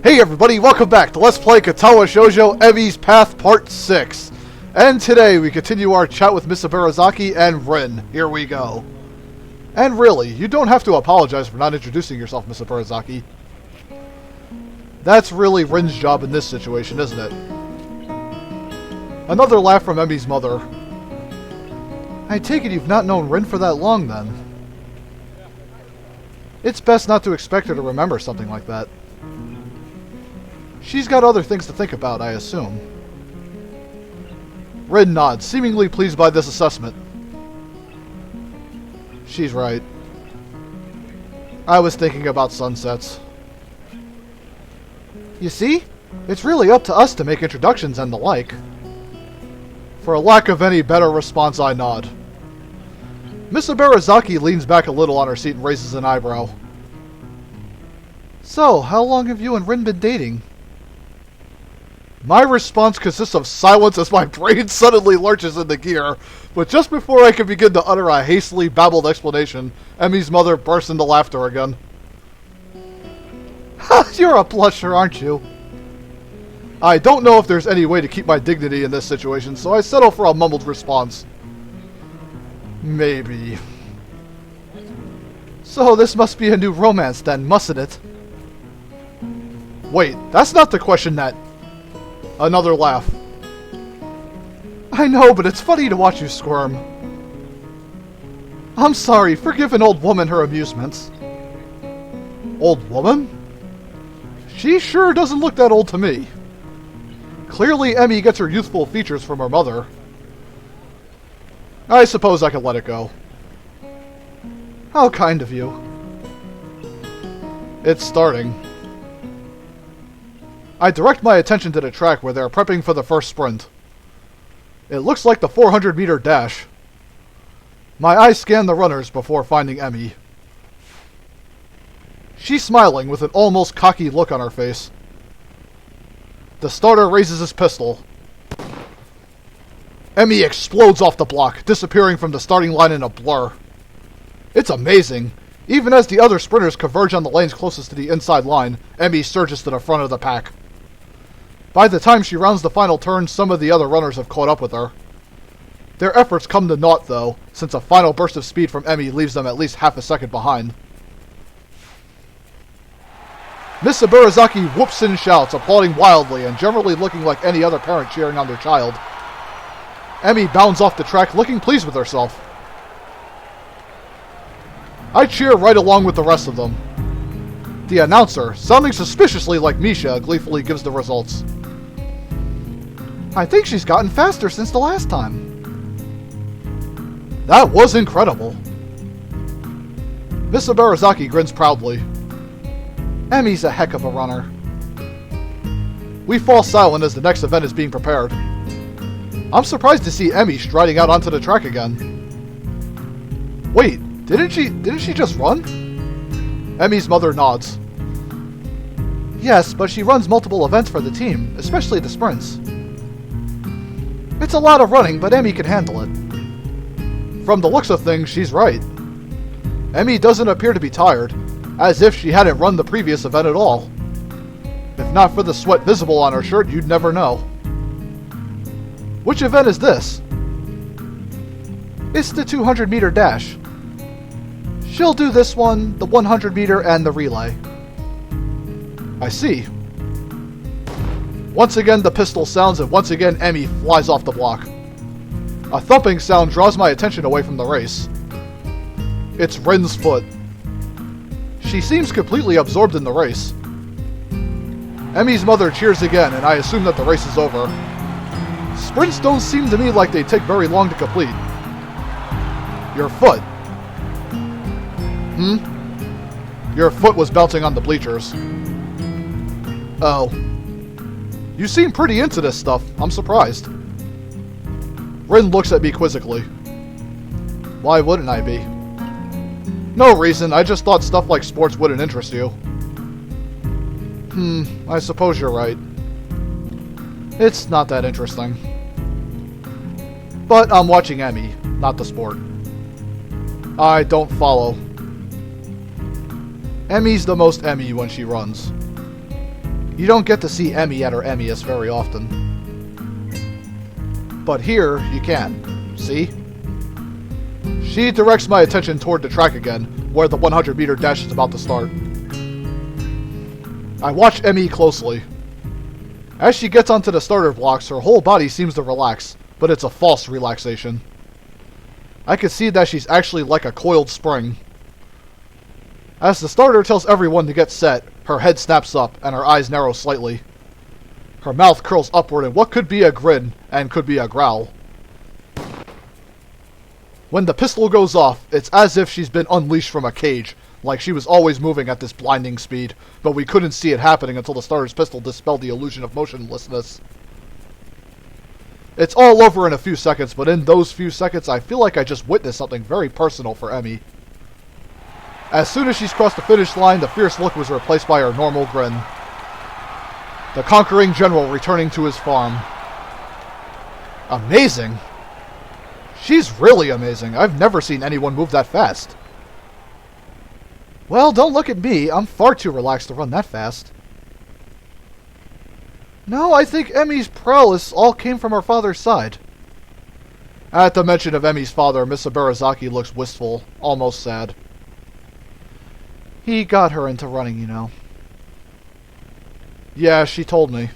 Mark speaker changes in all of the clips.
Speaker 1: Hey everybody, welcome back to Let's Play Katawa Shoujo Emi's Path Part 6. And today we continue our chat with Miss Ibarazaki and Rin. Here we go. And really, you don't have to apologize for not introducing yourself, Miss Ibarazaki. That's really Rin's job in this situation, isn't it? Another laugh from Emi's mother. I take it you've not known Rin for that long, then. It's best not to expect her to remember something like that. She's got other things to think about, I assume. Rin nods, seemingly pleased by this assessment. She's right. I was thinking about sunsets. You see? It's really up to us to make introductions and the like. For a lack of any better response, I nod. Miss Ibarazaki leans back a little on her seat and raises an eyebrow. So, how long have you and Rin been dating? My response consists of silence as my brain suddenly lurches into gear, but just before I can begin to utter a hastily babbled explanation, Emi's mother bursts into laughter again. Ha! You're a blusher, aren't you? I don't know if there's any way to keep my dignity in this situation, so I settle for a mumbled response. Maybe. So this must be a new romance then, mustn't it? Wait, that's not the question that... Another laugh. I know, but it's funny to watch you squirm. I'm sorry, forgive an old woman her amusements. Old woman? She sure doesn't look that old to me. Clearly Emi gets her youthful features from her mother. I suppose I can let it go. How kind of you. It's starting. I direct my attention to the track where they are prepping for the first sprint. It looks like the 400-meter dash. My eyes scan the runners before finding Emi. She's smiling with an almost cocky look on her face. The starter raises his pistol. Emi explodes off the block, disappearing from the starting line in a blur. It's amazing. Even as the other sprinters converge on the lanes closest to the inside line, Emi surges to the front of the pack. By the time she rounds the final turn, some of the other runners have caught up with her. Their efforts come to naught, though, since a final burst of speed from Emi leaves them at least half a second behind. Miss Ibarazaki whoops and shouts, applauding wildly and generally looking like any other parent cheering on their child. Emi bounds off the track, looking pleased with herself. I cheer right along with the rest of them. The announcer, sounding suspiciously like Misha, gleefully gives the results. I think she's gotten faster since the last time. That was incredible. Miss Ibarazaki grins proudly. Emi's a heck of a runner. We fall silent as the next event is being prepared. I'm surprised to see Emi striding out onto the track again. Wait, didn't she just run? Emi's mother nods. Yes, but she runs multiple events for the team, especially the sprints. It's a lot of running, but Emi can handle it. From the looks of things, she's right. Emi doesn't appear to be tired, as if she hadn't run the previous event at all. If not for the sweat visible on her shirt, you'd never know. Which event is this? It's the 200-meter dash. She'll do this one, the 100-meter, and the relay. I see. Once again the pistol sounds and once again Emi flies off the block. A thumping sound draws my attention away from the race. It's Rin's foot. She seems completely absorbed in the race. Emi's mother cheers again and I assume that the race is over. Sprints don't seem to me like they take very long to complete. Your foot. Your foot was bouncing on the bleachers. Oh. You seem pretty into this stuff. I'm surprised. Rin looks at me quizzically. Why wouldn't I be? No reason, I just thought stuff like sports wouldn't interest you. I suppose you're right. It's not that interesting. But I'm watching Emi, not the sport. I don't follow. Emi's the most Emi when she runs. You don't get to see Emmy at her Emmyest very often. But here, you can. See? She directs my attention toward the track again, where the 100-meter dash is about to start. I watch Emmy closely. As she gets onto the starter blocks, her whole body seems to relax, but it's a false relaxation. I can see that she's actually like a coiled spring. As the starter tells everyone to get set, her head snaps up and her eyes narrow slightly. Her mouth curls upward in what could be a grin and could be a growl. When the pistol goes off, it's as if she's been unleashed from a cage, like she was always moving at this blinding speed, but we couldn't see it happening until the starter's pistol dispelled the illusion of motionlessness. It's all over in a few seconds, but in those few seconds I feel like I just witnessed something very personal for Emmy. As soon as she's crossed the finish line, the fierce look was replaced by her normal grin. The conquering general returning to his farm. Amazing! She's really amazing. I've never seen anyone move that fast. Well, don't look at me. I'm far too relaxed to run that fast. No, I think Emmy's prowess all came from her father's side. At the mention of Emmy's father, Miss Ibarazaki looks wistful, almost sad. He got her into running, you know. Yeah, she told me.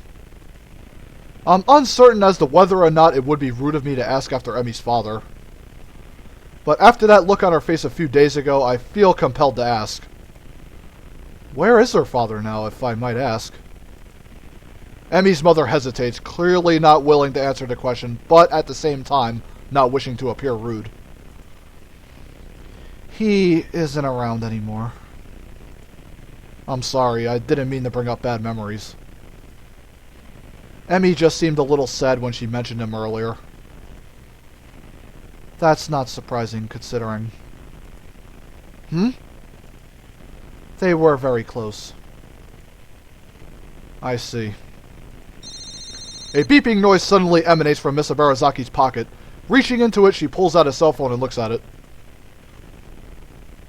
Speaker 1: I'm uncertain as to whether or not it would be rude of me to ask after Emmy's father. But after that look on her face a few days ago, I feel compelled to ask. Where is her father now, if I might ask? Emmy's mother hesitates, clearly not willing to answer the question, but at the same time, not wishing to appear rude. He isn't around anymore. I'm sorry, I didn't mean to bring up bad memories. Emmy just seemed a little sad when she mentioned him earlier. That's not surprising, considering. They were very close. I see. A beeping noise suddenly emanates from Miss Ibarazaki's pocket. Reaching into it, she pulls out a cell phone and looks at it.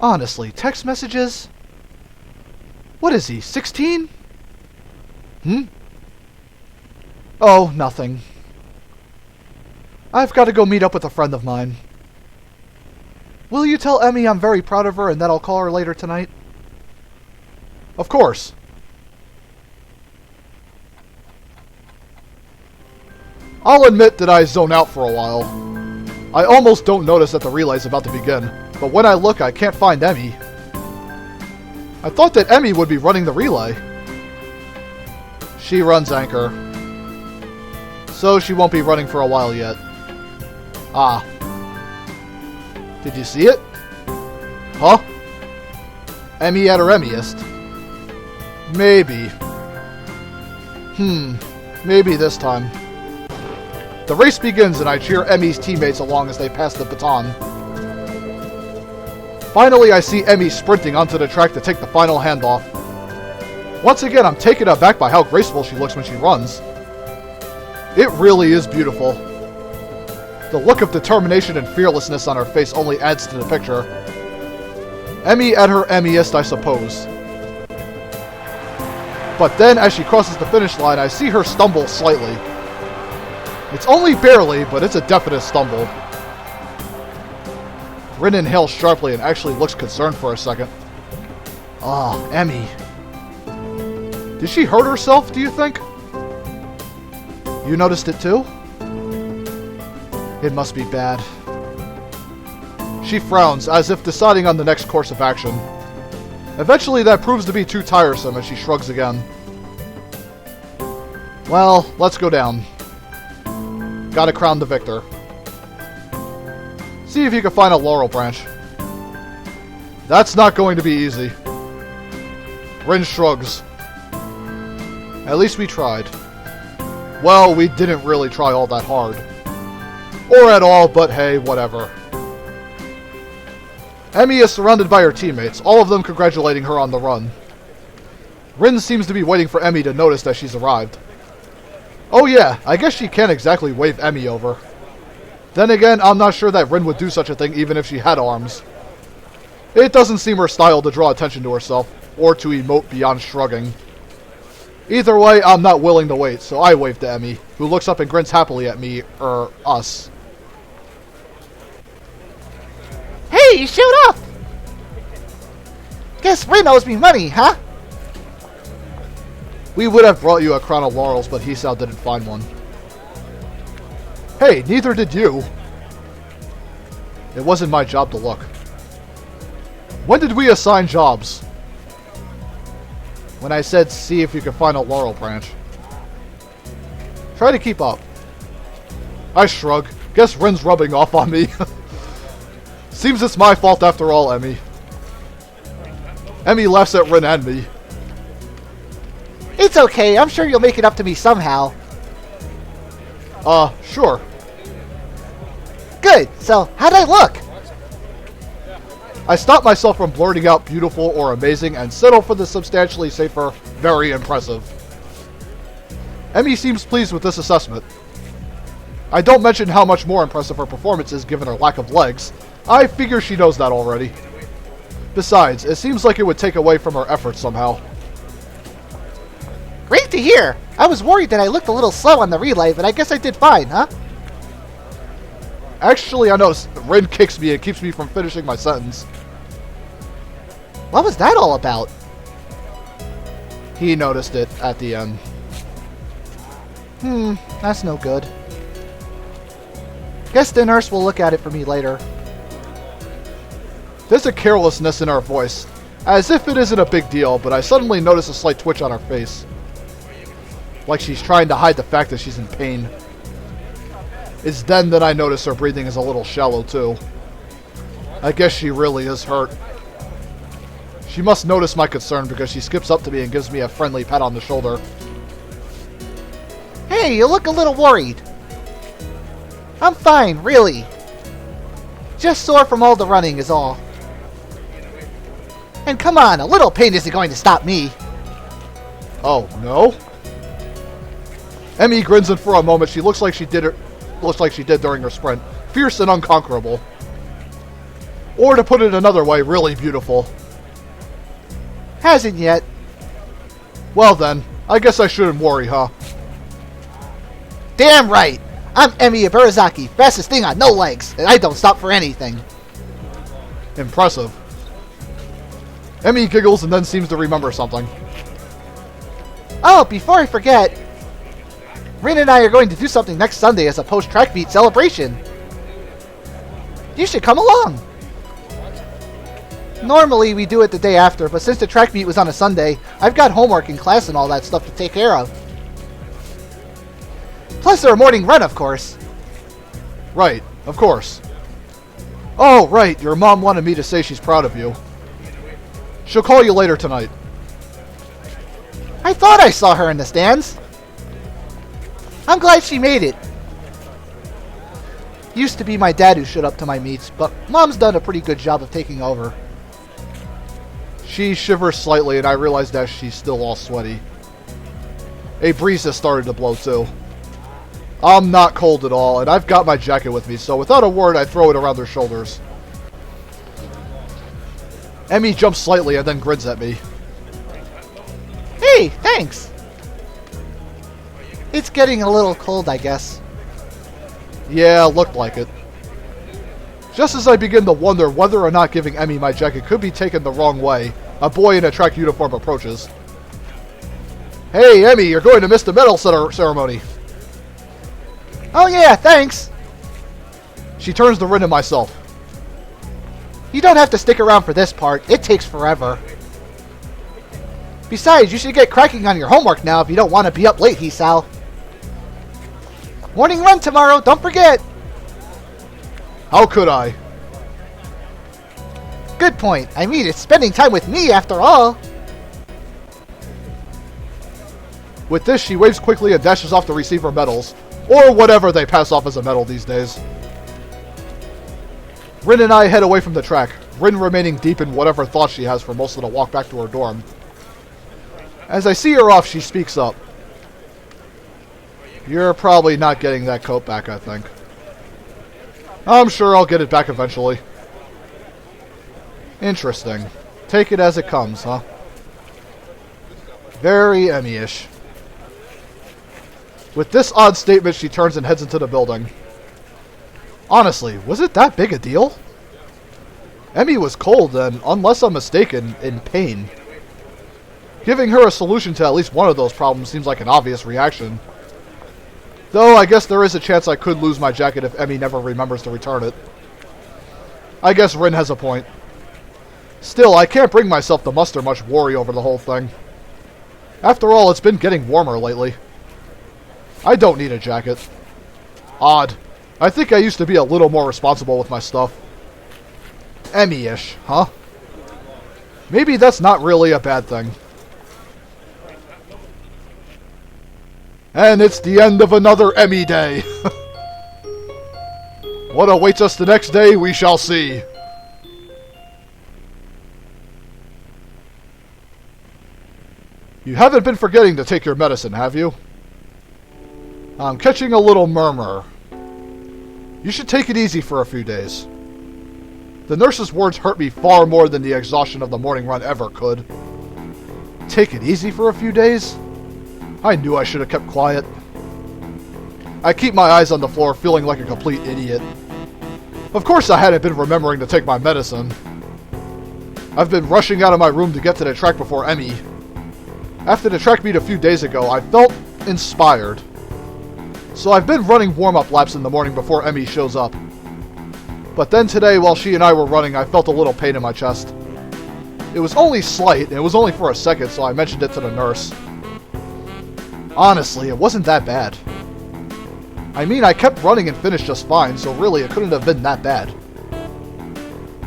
Speaker 1: Honestly, text messages? What is he, 16? Oh, nothing. I've got to go meet up with a friend of mine. Will you tell Emmy I'm very proud of her and that I'll call her later tonight? Of course. I'll admit that I zone out for a while. I almost don't notice that the relay's about to begin, but when I look I can't find Emmy. I thought that Emmy would be running the relay. She runs anchor. So she won't be running for a while yet. Ah. Did you see it? Huh? Emmy at her Emmyest. Maybe. Maybe this time. The race begins and I cheer Emmy's teammates along as they pass the baton. Finally, I see Emmy sprinting onto the track to take the final handoff. Once again, I'm taken aback by how graceful she looks when she runs. It really is beautiful. The look of determination and fearlessness on her face only adds to the picture. Emmy at her Emmyest, I suppose. But then, as she crosses the finish line, I see her stumble slightly. It's only barely, but it's a definite stumble. Rin inhales sharply and actually looks concerned for a second. Ah, Emmy. Did she hurt herself, do you think? You noticed it too? It must be bad. She frowns, as if deciding on the next course of action. Eventually that proves to be too tiresome as she shrugs again. Well, let's go down. Gotta crown the victor. See if you can find a laurel branch. That's not going to be easy. Rin shrugs. At least we tried. Well, we didn't really try all that hard. Or at all, but hey, whatever. Emmy is surrounded by her teammates, all of them congratulating her on the run. Rin seems to be waiting for Emmy to notice that she's arrived. Oh yeah, I guess she can't exactly wave Emmy over. Then again, I'm not sure that Rin would do such a thing even if she had arms. It doesn't seem her style to draw attention to herself, or to emote beyond shrugging. Either way, I'm not willing to wait, so I wave to Emmy, who looks up and grins happily at me, or us.
Speaker 2: Hey, you showed up! Guess Rin owes me money, huh?
Speaker 1: We would have brought you a crown of laurels, but Hisao didn't find one. Hey, neither did you. It wasn't my job to look. When did we assign jobs? When I said see if you could find a laurel branch. Try to keep up. I shrug. Guess Rin's rubbing off on me. Seems it's my fault after all, Emmy. Emmy laughs at Rin and me.
Speaker 2: It's okay, I'm sure you'll make it up to me somehow.
Speaker 1: Sure.
Speaker 2: Good, so how'd I look?
Speaker 1: I stop myself from blurting out beautiful or amazing and settle for the substantially safer, very impressive. Emmy seems pleased with this assessment. I don't mention how much more impressive her performance is given her lack of legs. I figure she knows that already. Besides, it seems like it would take away from her efforts somehow.
Speaker 2: Great to hear! I was worried that I looked a little slow on the relay, but I guess I did fine, huh?
Speaker 1: Actually, I noticed Rin kicks me and keeps me from finishing my sentence.
Speaker 2: What was that all about?
Speaker 1: He noticed it at the end.
Speaker 2: That's no good. Guess the nurse will look at it for me later.
Speaker 1: There's a carelessness in her voice, as if it isn't a big deal, but I suddenly notice a slight twitch on her face. Like she's trying to hide the fact that she's in pain. It's then that I notice her breathing is a little shallow too. I guess she really is hurt. She must notice my concern because she skips up to me and gives me a friendly pat on the shoulder.
Speaker 2: Hey, you look a little worried. I'm fine, really. Just sore from all the running is all. And come on, a little pain isn't going to stop me.
Speaker 1: Oh, no? Emmy grins and for a moment she looks like she did during her sprint. Fierce and unconquerable. Or to put it another way, really beautiful.
Speaker 2: Hasn't yet.
Speaker 1: Well then, I guess I shouldn't worry, huh?
Speaker 2: Damn right! I'm Emmy Ibarazaki, fastest thing on no legs, and I don't stop for anything.
Speaker 1: Impressive. Emmy giggles and then seems to remember something.
Speaker 2: Oh, before I forget, Rin and I are going to do something next Sunday as a post-track meet celebration. You should come along. Normally we do it the day after, but since the track meet was on a Sunday, I've got homework and class and all that stuff to take care of. Plus there a morning run, of course.
Speaker 1: Right, of course. Oh, right, your mom wanted me to say she's proud of you. She'll call you later tonight.
Speaker 2: I thought I saw her in the stands. I'm glad she made it. Used to be my dad who showed up to my meets, but Mom's done a pretty good job of taking over.
Speaker 1: She shivers slightly and I realize that she's still all sweaty. A breeze has started to blow too. I'm not cold at all and I've got my jacket with me, so without a word I throw it around her shoulders. Emmy jumps slightly and then grins at me.
Speaker 2: Hey, thanks. It's getting a little cold, I guess.
Speaker 1: Yeah, looked like it. Just as I begin to wonder whether or not giving Emmy my jacket could be taken the wrong way, a boy in a track uniform approaches. Hey, Emmy, you're going to miss the medal ceremony.
Speaker 2: Oh yeah, thanks.
Speaker 1: She turns to Rin and myself.
Speaker 2: You don't have to stick around for this part. It takes forever. Besides, you should get cracking on your homework now if you don't want to be up late, Hisao. Morning run tomorrow, don't forget.
Speaker 1: How could I?
Speaker 2: Good point. I mean, it's spending time with me after all.
Speaker 1: With this, she waves quickly and dashes off to receive her medals. Or whatever they pass off as a medal these days. Rin and I head away from the track, Rin remaining deep in whatever thoughts she has for most of the walk back to her dorm. As I see her off, she speaks up. You're probably not getting that coat back, I think. I'm sure I'll get it back eventually. Interesting. Take it as it comes, huh? Very Emmy-ish. With this odd statement, she turns and heads into the building. Honestly, was it that big a deal? Emmy was cold and, unless I'm mistaken, in pain. Giving her a solution to at least one of those problems seems like an obvious reaction. Though, I guess there is a chance I could lose my jacket if Emmy never remembers to return it. I guess Rin has a point. Still, I can't bring myself to muster much worry over the whole thing. After all, it's been getting warmer lately. I don't need a jacket. Odd. I think I used to be a little more responsible with my stuff. Emmy-ish, huh? Maybe that's not really a bad thing. And it's the end of another Emmy day. What awaits us the next day, we shall see. You haven't been forgetting to take your medicine, have you? I'm catching a little murmur. You should take it easy for a few days. The nurse's words hurt me far more than the exhaustion of the morning run ever could. Take it easy for a few days? I knew I should have kept quiet. I keep my eyes on the floor, feeling like a complete idiot. Of course I hadn't been remembering to take my medicine. I've been rushing out of my room to get to the track before Emmy. After the track meet a few days ago, I felt inspired. So I've been running warm-up laps in the morning before Emmy shows up. But then today, while she and I were running, I felt a little pain in my chest. It was only slight, and it was only for a second, so I mentioned it to the nurse. Honestly, it wasn't that bad. I mean, I kept running and finished just fine, so really it couldn't have been that bad.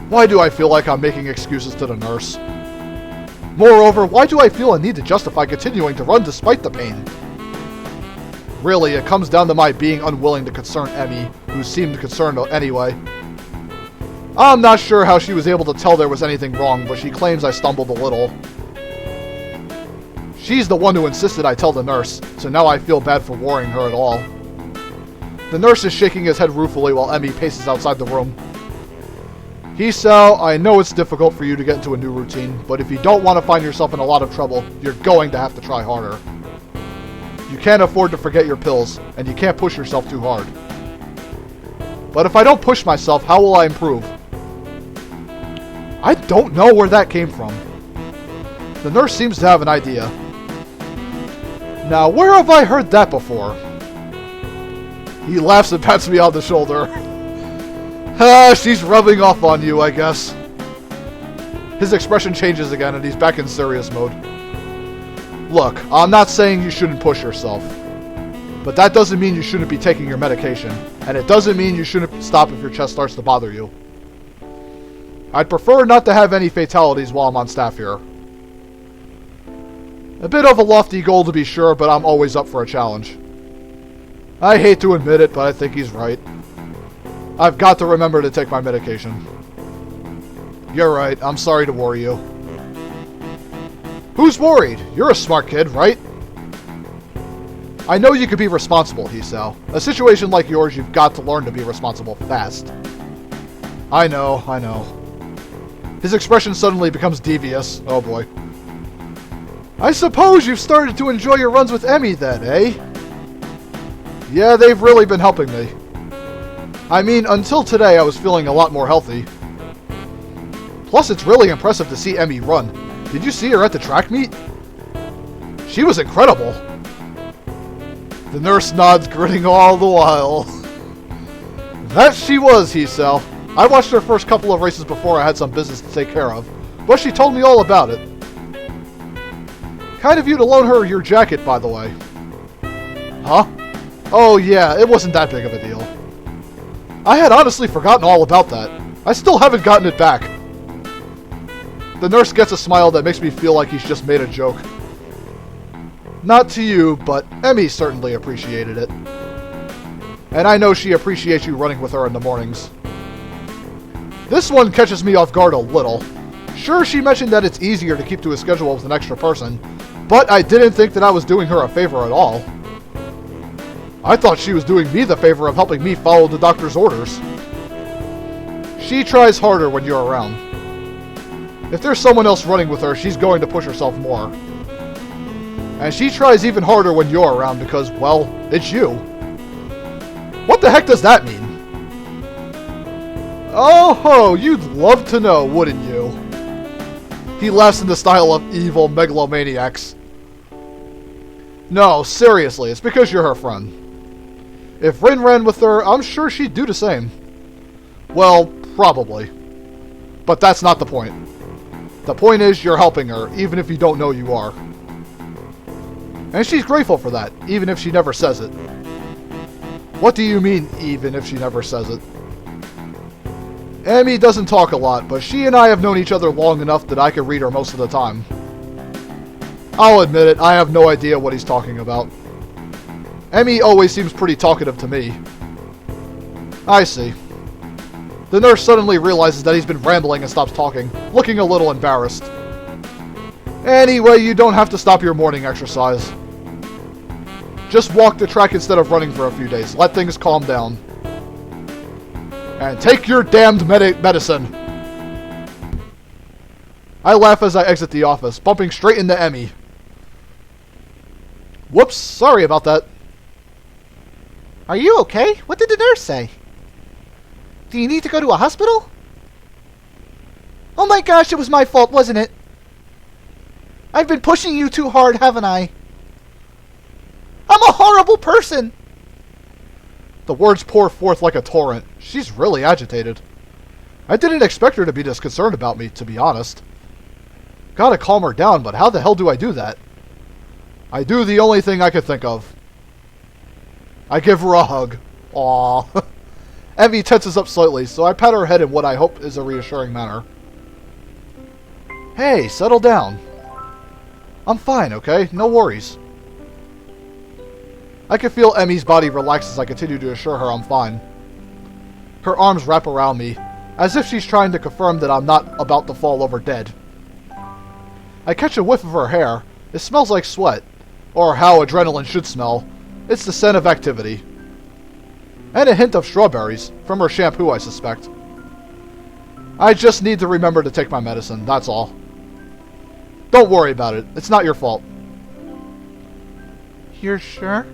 Speaker 1: Why do I feel like I'm making excuses to the nurse? Moreover, why do I feel a need to justify continuing to run despite the pain? Really, it comes down to my being unwilling to concern Emmy, who seemed concerned anyway. I'm not sure how she was able to tell there was anything wrong, but she claims I stumbled a little. She's the one who insisted I tell the nurse, so now I feel bad for worrying her at all. The nurse is shaking his head ruefully while Emmy paces outside the room. Hisao, I know it's difficult for you to get into a new routine, but if you don't want to find yourself in a lot of trouble, you're going to have to try harder. You can't afford to forget your pills, and you can't push yourself too hard. But if I don't push myself, how will I improve? I don't know where that came from. The nurse seems to have an idea. Now, where have I heard that before? He laughs and pats me on the shoulder. She's rubbing off on you, I guess. His expression changes again, and he's back in serious mode. Look, I'm not saying you shouldn't push yourself. But that doesn't mean you shouldn't be taking your medication. And it doesn't mean you shouldn't stop if your chest starts to bother you. I'd prefer not to have any fatalities while I'm on staff here. A bit of a lofty goal to be sure, but I'm always up for a challenge. I hate to admit it, but I think he's right. I've got to remember to take my medication. You're right, I'm sorry to worry you. Who's worried? You're a smart kid, right? I know you could be responsible, Hisao. A situation like yours, you've got to learn to be responsible fast. I know. His expression suddenly becomes devious. Oh boy. I suppose you've started to enjoy your runs with Emmy then, eh? Yeah, they've really been helping me. I mean, until today I was feeling a lot more healthy. Plus, it's really impressive to see Emmy run. Did you see her at the track meet? She was incredible. The nurse nods, grinning all the while. That she was, Hisao. I watched her first couple of races before I had some business to take care of, but she told me all about it. Kind of you to loan her your jacket, by the way. Huh? Oh yeah, it wasn't that big of a deal. I had honestly forgotten all about that. I still haven't gotten it back. The nurse gets a smile that makes me feel like he's just made a joke. Not to you, but Emmy certainly appreciated it. And I know she appreciates you running with her in the mornings. This one catches me off guard a little. Sure, she mentioned that it's easier to keep to a schedule with an extra person, but I didn't think that I was doing her a favor at all. I thought she was doing me the favor of helping me follow the doctor's orders. She tries harder when you're around. If there's someone else running with her, she's going to push herself more. And she tries even harder when you're around because, well, it's you. What the heck does that mean? Oh ho, you'd love to know, wouldn't you? He laughs in the style of evil megalomaniacs. No, seriously, it's because you're her friend. If Rin ran with her, I'm sure she'd do the same. Well, probably. But that's not the point. The point is you're helping her, even if you don't know you are. And she's grateful for that, even if she never says it. What do you mean, even if she never says it? Emmy doesn't talk a lot, but she and I have known each other long enough that I can read her most of the time. I'll admit it, I have no idea what he's talking about. Emmy always seems pretty talkative to me. I see. The nurse suddenly realizes that he's been rambling and stops talking, looking a little embarrassed. Anyway, you don't have to stop your morning exercise. Just walk the track instead of running for a few days. Let things calm down. And take your damned medicine. I laugh as I exit the office, bumping straight into Emmy. Whoops, sorry about that.
Speaker 2: Are you okay? What did the nurse say? Do you need to go to a hospital? Oh my gosh, it was my fault, wasn't it? I've been pushing you too hard, haven't I? I'm a horrible person!
Speaker 1: The words pour forth like a torrent. She's really agitated. I didn't expect her to be this concerned about me, to be honest. Gotta calm her down, but how the hell do I do that? I do the only thing I could think of. I give her a hug. Aww. Emmy tenses up slightly, so I pat her head in what I hope is a reassuring manner. Hey, settle down. I'm fine, okay? No worries. I can feel Emmy's body relax as I continue to assure her I'm fine. Her arms wrap around me, as if she's trying to confirm that I'm not about to fall over dead. I catch a whiff of her hair. It smells like sweat, or how adrenaline should smell. It's the scent of activity. And a hint of strawberries, from her shampoo, I suspect. I just need to remember to take my medicine, that's all. Don't worry about it. It's not your fault.
Speaker 2: You're sure?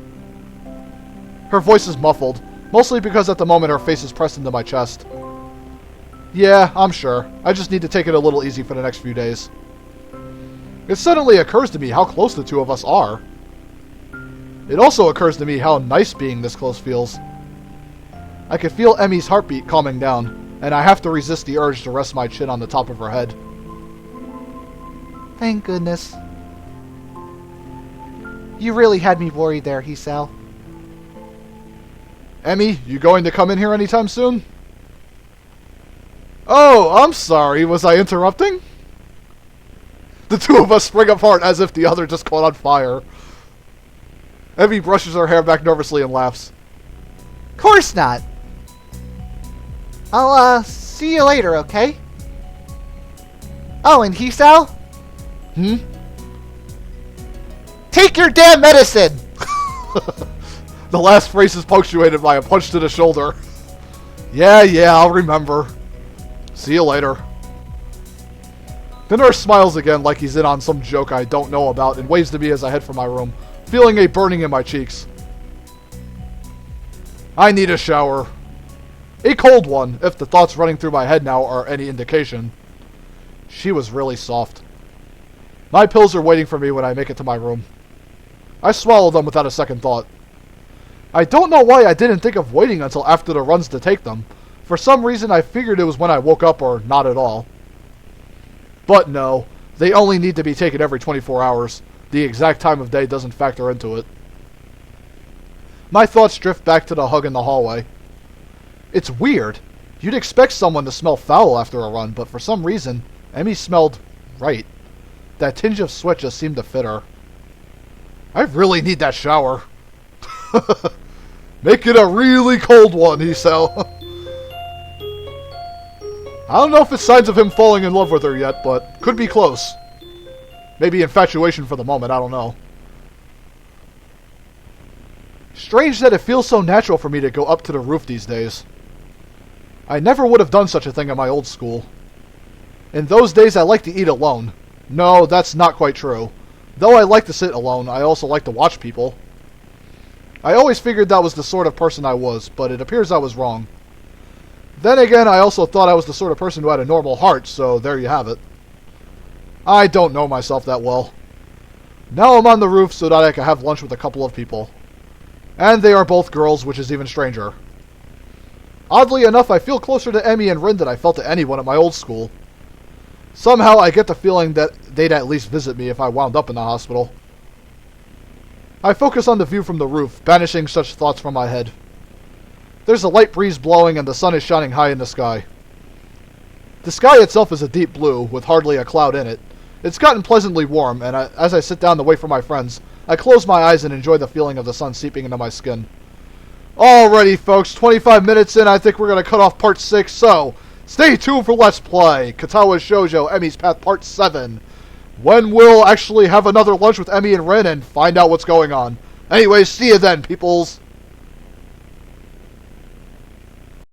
Speaker 1: Her voice is muffled, mostly because at the moment her face is pressed into my chest. Yeah, I'm sure. I just need to take it a little easy for the next few days. It suddenly occurs to me how close the two of us are. It also occurs to me how nice being this close feels. I can feel Emmy's heartbeat calming down, and I have to resist the urge to rest my chin on the top of her head.
Speaker 2: Thank goodness. You really had me worried there, Hisao.
Speaker 1: Emmy, you going to come in here anytime soon? Oh, I'm sorry. Was I interrupting? The two of us spring apart as if the other just caught on fire. Emmy brushes her hair back nervously and laughs.
Speaker 2: Course not. I'll, see you later, okay? Oh, and Hisao? Take your damn medicine!
Speaker 1: The last phrase is punctuated by a punch to the shoulder. Yeah, I'll remember. See you later. The nurse smiles again like he's in on some joke I don't know about and waves to me as I head for my room, feeling a burning in my cheeks. I need a shower. A cold one, if the thoughts running through my head now are any indication. She was really soft. My pills are waiting for me when I make it to my room. I swallow them without a second thought. I don't know why I didn't think of waiting until after the runs to take them. For some reason I figured it was when I woke up or not at all. But no, they only need to be taken every 24 hours. The exact time of day doesn't factor into it. My thoughts drift back to the hug in the hallway. It's weird. You'd expect someone to smell foul after a run, but for some reason, Emmy smelled right. That tinge of sweat just seemed to fit her. I really need that shower. Make it a really cold one, Hisao. I don't know if it's signs of him falling in love with her yet, but could be close. Maybe infatuation for the moment, I don't know. Strange that it feels so natural for me to go up to the roof these days. I never would have done such a thing in my old school. In those days, I liked to eat alone. No, that's not quite true. Though I like to sit alone, I also like to watch people. I always figured that was the sort of person I was, but it appears I was wrong. Then again, I also thought I was the sort of person who had a normal heart, so there you have it. I don't know myself that well. Now I'm on the roof so that I can have lunch with a couple of people. And they are both girls, which is even stranger. Oddly enough, I feel closer to Emmy and Rin than I felt to anyone at my old school. Somehow I get the feeling that they'd at least visit me if I wound up in the hospital. I focus on the view from the roof, banishing such thoughts from my head. There's a light breeze blowing and the sun is shining high in the sky. The sky itself is a deep blue, with hardly a cloud in it. It's gotten pleasantly warm, and as I sit down to wait for my friends, I close my eyes and enjoy the feeling of the sun seeping into my skin. Alrighty folks, 25 minutes in, I think we're going to cut off part 6, so stay tuned for Let's Play Katawa Shoujo Emmy's Path Part 7. When we'll actually have another lunch with Emmy and Rin and find out what's going on. Anyways, see you then, peoples.